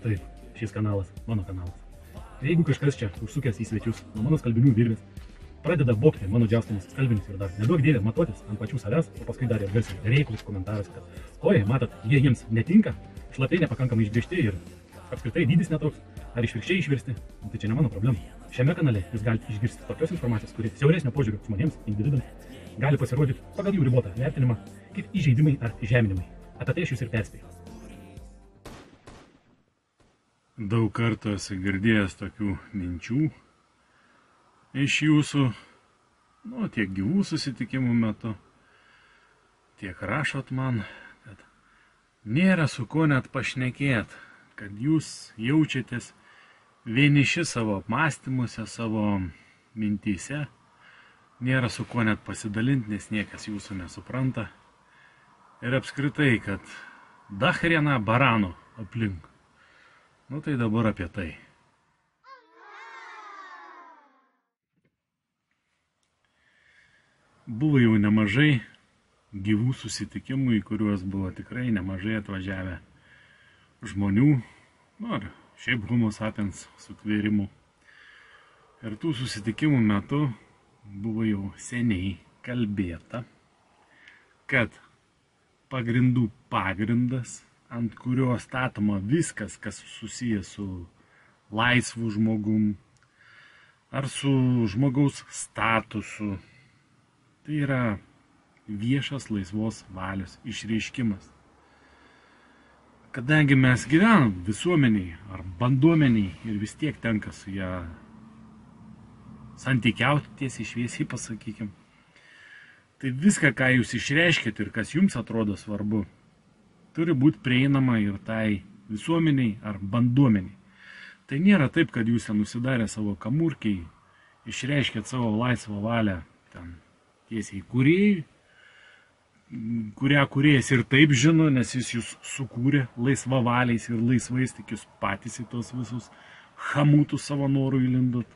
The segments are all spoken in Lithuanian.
Taip, šis kanalas, mano kanalas. Jeigu kažkas čia užsukęs į svečius nuo mano skalbinių virvės, pradeda bokti mano džiaustinis skalbinius ir dar neduok dievė matuotis ant pačių savęs, o paskui dar ir garsiai reiklus komentaras, kad oi, matot, jie jiems netinka, šlapiai nepakankamai išbrėžti ir apskritai dydis netoks, ar išvirkščiai išversti, tai čia ne mano problema. Šiame kanale jūs galite išgirsti tokios informacijos, kuri siauresnio požiūrio žmonėms, individams, gali pasirodyti pagal jų ribotą vertinimą kaip įžeidimai ar žeminimai. Apie tai aš jūs ir perspėju. Daug kartų esu girdėjęs tokių minčių iš jūsų, tiek gyvų susitikimų metu, tiek rašot man, kad nėra su ko net pašnekėt, kad jūs jaučiatės vieniši savo apmąstymuose, savo mintyse, nėra su ko net pasidalinti, nes niekas jūsų nesupranta. Ir apskritai, kad dachriena baranų aplink. Tai dabar apie tai. Buvo jau nemažai gyvų susitikimų, į kuriuos buvo tikrai nemažai atvažiavę žmonių, ir šiaip homo sapiens sutvėrimų. Ir tų susitikimų metu buvo jau seniai kalbėta, kad pagrindų pagrindas, ant kurio statoma viskas, kas susijęs su laisvu žmogum ar su žmogaus statusu, tai yra viešas laisvos valios išreiškimas. Kadangi mes gyvenam visuomeniai ar banduomeniai ir vis tiek tenka su ją santykiauti, tiesiai šviesiai pasakykim, tai viską, ką jūs išreiškit ir kas jums atrodo svarbu, turi būti prieinama ir tai visuomeniai ar banduomeniai. Tai nėra taip, kad jūs nusidarę savo kamurkiai, išreiškėt savo laisvą valią ten tiesiai kūrėjai, kurią kūrėjas ir taip žino, nes jis jūs sukūrė laisvavaliais ir laisvais, tik jūs patys į tos visus hamutus savo norų įlindot.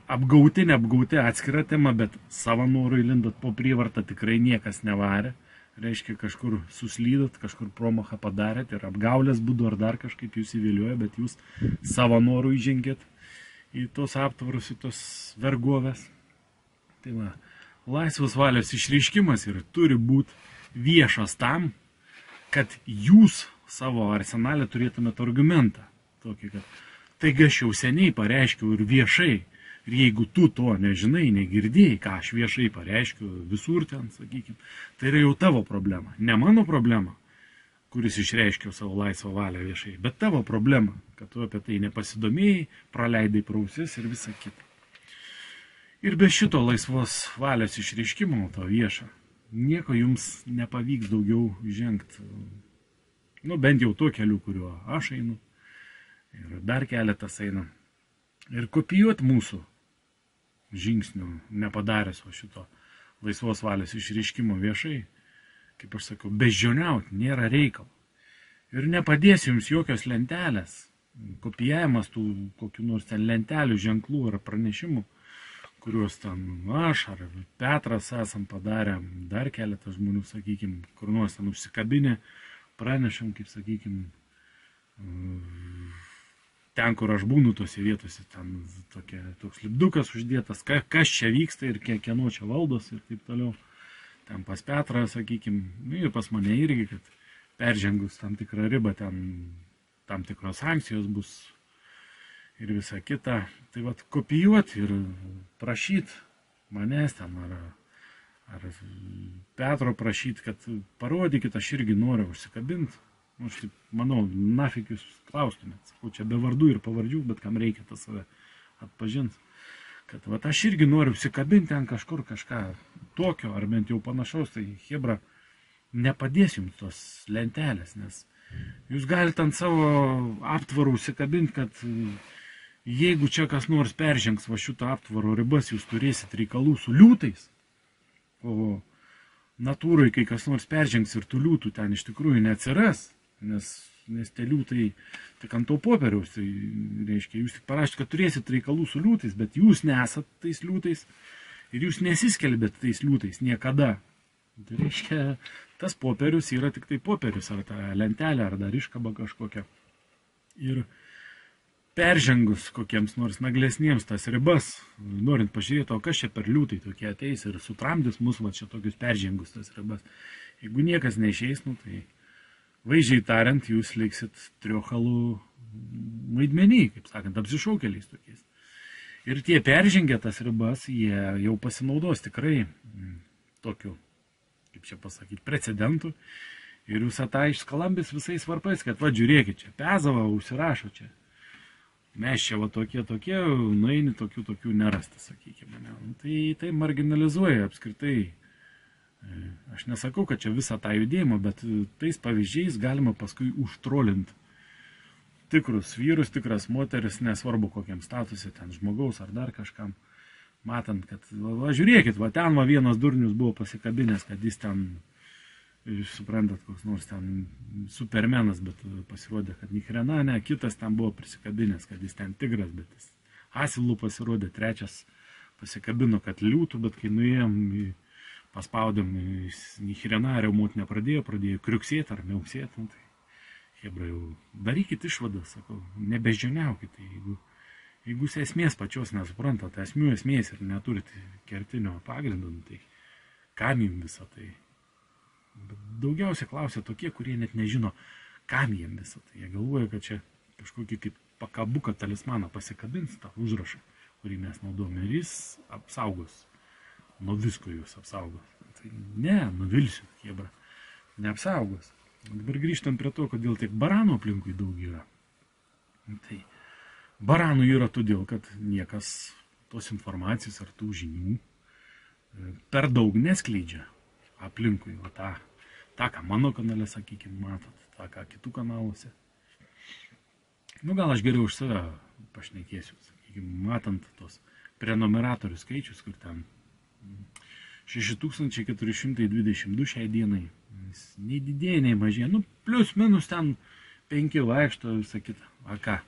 Apgauti, neapgauti atskira tema, bet savo norų įlindot po prievartą tikrai niekas nevarė. Reiškia, kažkur suslydot, kažkur promachą padarėt ir apgaulės būdu ar dar kažkaip jūs įvilioja, bet jūs savo norų įžengėt į tos aptvarus, į tos vergovės. Tai laisvos valios išreiškimas ir turi būti viešas tam, kad jūs savo arsenalę turėtumėte argumentą. Tokį, kad taigi aš jau seniai pareiškiau ir viešai. Ir jeigu tu to nežinai, negirdėjai, ką aš viešai pareiškiu visur ten, sakykime, tai yra jau tavo problema. Ne mano problema, kuris išreiškiau savo laisvą valią viešai, bet tavo problema, kad tu apie tai nepasidomėjai, praleidai prausis ir visa kita. Ir be šito laisvos valios išreiškimo, to viešo, nieko jums nepavyks daugiau žengti. Bent jau tuo keliu, kuriuo aš einu. Ir dar keletas eina. Ir kopijuoti mūsų žingsnių nepadaręs šito laisvos valios išreiškimo viešai, kaip aš sakau, beždžioniauti nėra reikalo. Ir nepadės jums jokios lentelės, kopijavimas tų kokių nors ten lentelių, ženklų ar pranešimų, kuriuos ten aš ar Petras esam padarę, dar keletą žmonių, sakykime, kur nors ten užsikabinę, pranešam, kaip sakykime, ten, kur aš būnu tose vietose, ten toks lipdukas uždėtas, kas čia vyksta ir kieno čia valdos ir taip toliau. Ten pas Petrą, sakykime, ir pas mane irgi, kad peržengus tam tikrą ribą, ten tam tikros sankcijos bus ir visa kita. Tai kopijuoti ir prašyti manęs ten, ar Petro prašyti, kad parodykit, aš irgi noriu užsikabinti. Aš taip manau, nafik jūs klaustumėt. Sakau, čia be vardų ir pavardžių, bet kam reikia tą save atpažinti. Kad aš irgi noriu užsikabinti ten kažkur kažką tokio, ar bent jau panašaus, tai hebra, nepadės jums tos lentelės, nes jūs galite ant savo aptvarų užsikabinti, kad jeigu čia kas nors peržengs šito aptvaro ribas, jūs turėsit reikalų su liūtais, o natūrai, kai kas nors peržengs ir tų liūtų ten iš tikrųjų neatsiras, nes tie liūtai tik ant to popieriaus, tai reiškia, jūs tik parašyti, kad turėsit reikalų su liūtais, bet jūs nesat tais liūtais ir jūs nesiskelbėt tais liūtais niekada. Tai reiškia, tas popierius yra tik tai popierius, ar ta lentelė, ar dar iškaba kažkokia. Ir peržengus kokiems nors naglesniems tas ribas, norint pažiūrėti, o kas čia per liūtai tokie ateis ir sutramdys mus, va čia tokius peržengus tas ribas. Jeigu niekas neišeis, nu, tai vaizdžiai tariant, jūs liksit triokalų vaidmenį, kaip sakant, apsišaukėliais tokiais. Ir tie peržengę tas ribas, jie jau pasinaudos tikrai tokiu, kaip čia pasakyti, precedentu. Ir visą tą išskalambis visais varpais, kad va žiūrėkit čia, Pezava užsirašo čia. Mes čia va tokie, nueini tokių nerasti, sakykime. Tai marginalizuoja apskritai. Aš nesakau, kad čia visą tą judėjimą, bet tais pavyzdžiais galima paskui užtrolinti tikrus vyrus, tikras moteris, nesvarbu kokiam statusė, ten žmogaus ar dar kažkam. Matant, kad, va žiūrėkit, va ten va vienas durnius buvo pasikabinęs, kad jis ten, jūs suprantat, koks nors ten supermenas, bet pasirodė, kad nihrena, ne, kitas ten buvo prisikabinęs, kad jis ten tigras, bet jis asilų pasirodė, trečias pasikabino, kad liūtų, bet kai nuėjom, paspaudėm, jis nihrena, reumuot nepradėjo, pradėjo kriuksėti ar miauksėti, tai hebra jau darykit išvadą, sakau, nebeždžioniaukit, jeigu jūs esmės pačios nesuprantat, esmės ir neturit kertinio pagrindo, tai kam jums visą tai? Bet daugiausia klausia tokie, kurie net nežino, kam jiems visą tai. Jie galvoja, kad čia kažkokį kaip pakabuką talismaną pasikabins tą užrašą, kurį mes naudojame ir jis apsaugos. Nuo visko jūs apsaugos. Tai ne, nuvilsiu, hebra, neapsaugos. Dabar grįžtant prie to, kodėl tiek baranų aplinkui daug yra. Tai baranų yra todėl, kad niekas tos informacijos ar tų žinių per daug neskleidžia aplinkui. O tą, ką mano kanale, sakykime, matot, tą, ką kitų kanaluose. Nu, gal aš geriau už save pašnekėsiu, sakykime, matant tos prenumeratorių skaičius, kur ten 6422 šiai dienai. Nei didėja, nei mažėja. Nu, plius minus ten 5 vaikšto visą kitą. A ką?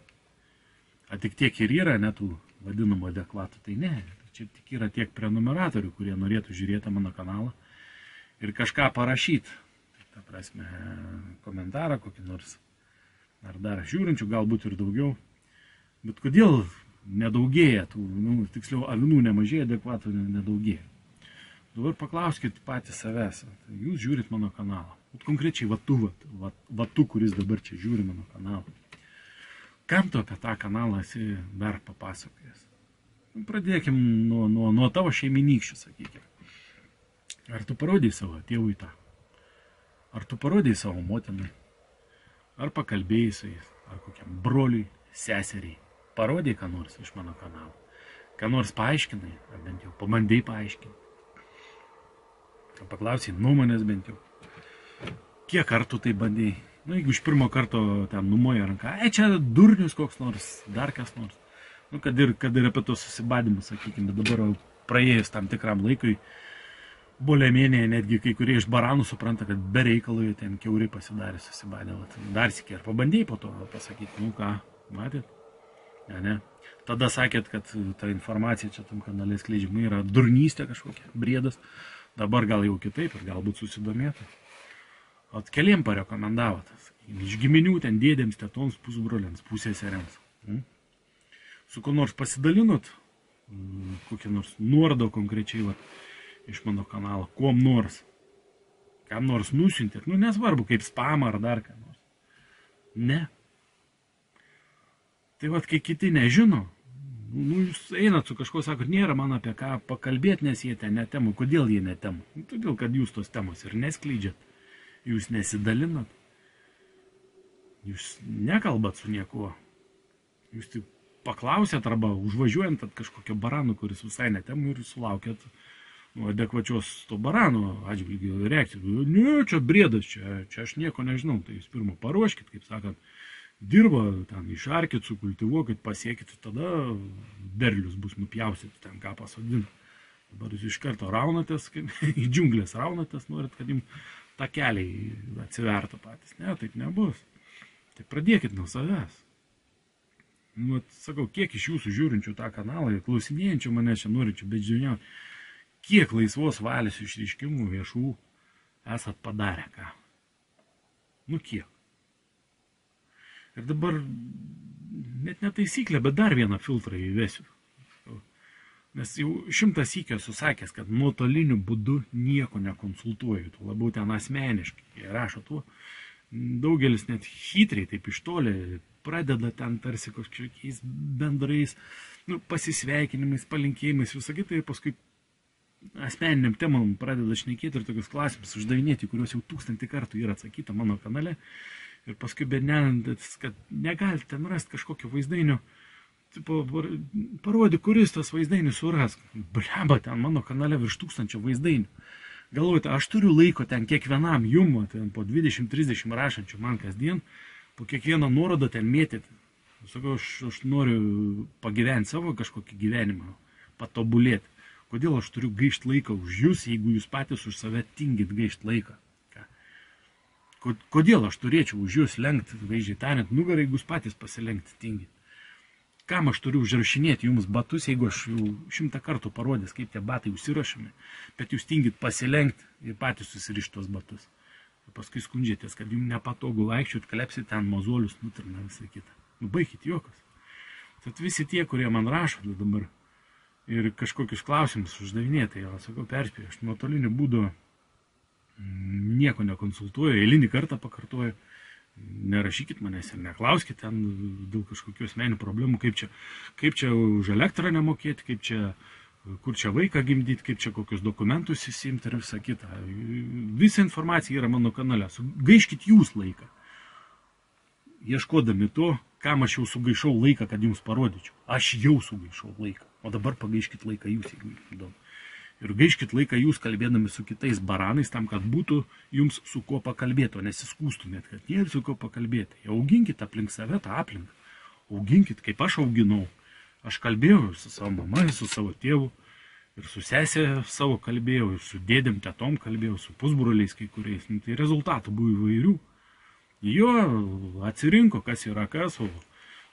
A tik tiek ir yra netų vadinamų adekvatų. Tai ne. Čia tik yra tiek prenumeratorių, kurie norėtų žiūrėti mano kanalą ir kažką parašyti. Ta prasme, komentarą kokį nors. Ar dar žiūrinčių, galbūt ir daugiau. Bet kodėl nedaugėja tų, nu, tiksliau, avinų nemažėja, adekvatų nedaugėja. Dabar paklauskit patys savęs. Jūs žiūrit mano kanalą. Konkrečiai vatu, kuris dabar čia žiūri mano kanalą. Kam tu apie tą kanalą esi dar papasakojęs? Pradėkim nuo tavo šeiminykščių, sakykime. Ar tu parodėjai savo tėvui tą? Ar tu parodėjai savo motinai? Ar pakalbėjai su jais? Ar kokiam broliui, seseriai? Parodėjai ką nors iš mano kanalo? Ką nors paaiškinai? Ar bent jau pabandai paaiškinti? Paklausai nuomonės bent jau. Kiek kartų tai bandėjai? Nu, jeigu iš pirmo karto ten numoja ranką, čia durnius koks nors, dar kas nors. Nu, kad ir apie tos susibadimus, sakykime, bet dabar praėjus tam tikram laikui, bolėmėnėje netgi kai kurie iš baranų supranta, kad be reikalo jie ten kiauriai pasidarė susibadė. Dar sykį, ar pabandėjai po to pasakyti, nu ką, matėt? Ne. Tada sakėt, kad ta informacija čia tam kanale skleidžiama yra durnystė kažkokia, briedas. Dabar gal jau kitaip ir galbūt susidomėtų. O keliem parekomendavot. Iš giminių ten dėdėms, tetoms, pusbroliams, pusėseriams. Su ko nors pasidalinot, kokią nors nuorodą konkrečiai iš mano kanalo, kuom nors. Kam nors nusiuntėt. Nu, nesvarbu, kaip spamą ar dar ką nors. Ne. Tai kai kiti nežino, nu, jūs einat su kažko, sakot, nėra man apie ką pakalbėti, nes jie ten netemų. Kodėl jie netemų? Nu, todėl, kad jūs tos temos ir neskleidžiat. Jūs nesidalinat. Jūs nekalbat su niekuo. Jūs tik paklausėt arba užvažiuojant kažkokio baranų, kuris visai netemų ir sulaukėt adekvačios to baranų atžvilgių reakcijų. Ne, čia briedas, čia aš nieko nežinau. Tai jūs pirma paruoškit, kaip sakant, dirba, ten išarkit, sukultivuokit, pasiekit, tada derlius bus nupjausit, ten ką pasodinti. Dabar jūs iš karto raunatės, į džiunglės raunatės, norit, kad jums takeliai atsivertų patys. Ne, taip nebus. Tai pradėkit nuo savęs. Nu, sakau, kiek iš jūsų žiūrinčių tą kanalą, klausinėjančių mane čia norinčių, bet žiniau, kiek laisvos valios išreiškimų viešų esat padarę ką? Nu, kiek? Ir dabar net ne taisyklė, bet dar vieną filtrą įvesiu. Nes jau 100 sykių esu sakęs, kad nuotoliniu būdu nieko nekonsultuoju, tuo labiau ten asmeniškai. Jie rašo tuo, daugelis net chytriai taip iš toli pradeda ten tarsi kažkokiais bendrais pasisveikinimais, palinkėjimais, visą kitą ir paskui asmeniniam temam pradeda šnekėti ir tokius klausimus uždavinėti, kuriuos jau 1000 kartų yra atsakyta mano kanale. Ir paskui bednelintis, kad negali ten rasti kažkokio vaizdainio, tipo, parodė, kuris tas vaizdainius suras. Bleba, ten mano kanale virš 1000 vaizdainių. Galvojate, aš turiu laiko ten kiekvienam jum, ten po 20-30 rašančių man kasdien, po kiekvieną nuorodą ten mėtyti. Sakau, aš noriu pagyventi savo kažkokį gyvenimą, patobulėti. Kodėl aš turiu gaišti laiką už jūs, jeigu jūs patys už save tingit gaišti laiką? Kodėl aš turėčiau už jūs lenkti, vaizdžiai tariant, nugarą, jeigu jūs patys pasilenkti tingit? Kam aš turiu užrašinėti jums batus, jeigu aš jau 100 kartų parodęs, kaip tie batai užsirašami, bet jūs tingit pasilenkti ir patys susirišti tos batus. Ir paskui skundžiatės, kad jums nepatogu vaikščioti, klepsit ten mozolius, nutrina visą kitą. Baikit juokas. Tad visi tie, kurie man rašo dabar ir kažkokius klausimus uždavinėti, jau sakau, perspėju, aš nuotoliniu būdu nieko nekonsultuoju, eilinį kartą pakartoju, nerašykit manęs ir neklauskit ten dėl kažkokių asmeninių problemų, kaip čia už elektrą nemokėti, kaip čia, kur čia vaiką gimdyti, kaip čia kokius dokumentus įsimti ir visą kitą. Visa informacija yra mano kanale. Gaiškit jūs laiką, ieškodami to, kam aš jau sugaišau laiką, kad jums parodyčiau. Aš jau sugaišau laiką, o dabar pagaiškit laiką jūs, jeigu įdomu. Ir gaiškit laiką jūs kalbėdami su kitais baranais, tam, kad būtų jums su kuo pakalbėti, o nesiskūstumėt, kad nėra su kuo pakalbėti. Auginkit aplink save tą aplinką. Auginkit, kaip aš auginau. Aš kalbėjau su savo mama, su savo tėvu, ir su sesė savo kalbėjau, ir su dėdėm tetom kalbėjau, su pusbroliais kai kuriais. Tai rezultatų buvo įvairių. Jo atsirinko, kas yra kas, o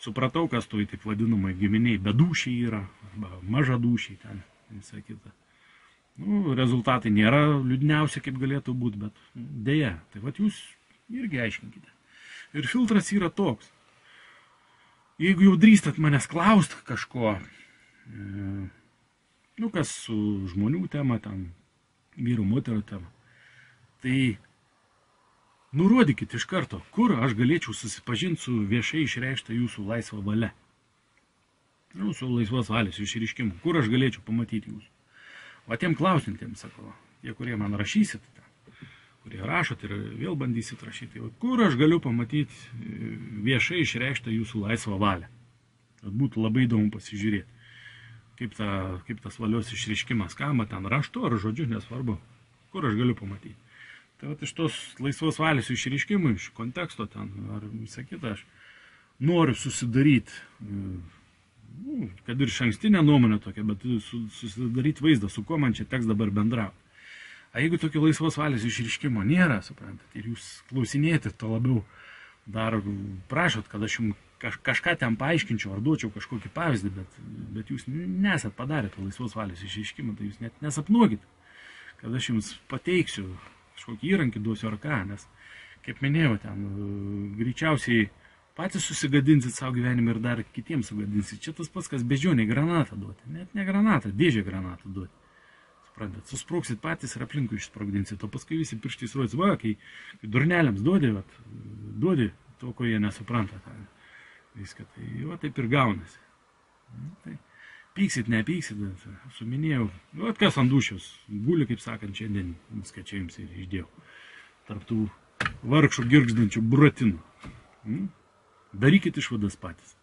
supratau, kas toj taip vadinamai giminiai bedūšiai yra, arba mažadūšiai ten, visą kitą. Rezultatai nėra liūdniausia, kaip galėtų būti, bet dėja, tai vat jūs irgi aiškinkite. Ir filtras yra toks. Jeigu jau drįstat manęs klaust kažko, kas su žmonių tema, ten vyrų moterų tema, tai nurodykit iš karto, kur aš galėčiau susipažinti su viešai išreikšta jūsų laisva valia. Jūsų laisvos valios išreiškimu, kur aš galėčiau pamatyti jūsų. O tiem klausintiems, sakau, tie, kurie man rašysit, kurie rašot ir vėl bandysit rašyti, kur aš galiu pamatyti viešai išreikštą jūsų laisvą valią. Kad būtų labai įdomu pasižiūrėti, kaip tas valios išreiškimas skamba ten raštu ar žodžiu, nesvarbu, kur aš galiu pamatyti. Tai vat iš tos laisvos valios išreiškimų, iš konteksto ten, ar visą kitą, aš noriu susidaryti, kad ir išankstinė nuomonė tokia, bet susidaryti vaizdą, su kuo man čia teks dabar bendrauti. A jeigu tokio laisvos valios išreiškimo nėra, suprantat, ir jūs klausinėti, to labiau dar prašot, kad aš jums kažką ten paaiškinčiau ar duočiau kažkokį pavyzdį, bet jūs nesat padarę to laisvos valios išreiškimo, tai jūs net nesapnuokit, kad aš jums pateiksiu kažkokį įrankį, duosiu ar ką, nes, kaip minėjau, ten greičiausiai patys susigadinsit savo gyvenimą ir dar kitiems sugadinsit. Čia tas pats, kas beždžioniai granatą duoti. Net ne granatą, dėžę granatą duoti. Suprantat, susprogsit patys ir aplinkui išsprogdinsit. O paskui visi pirštais rodys, va, kai durneliams duodi to, ko jie nesupranta. Viską. Tai va, taip ir gaunasi. Tai pyksit, nepyksit, suminėjau. Va, kas ant dūšios guli, kaip sakant, šiandien viską čia jums ir išdėjau. Tarp tų vargšų girgždančių buratinų. Darykit išvadas patys.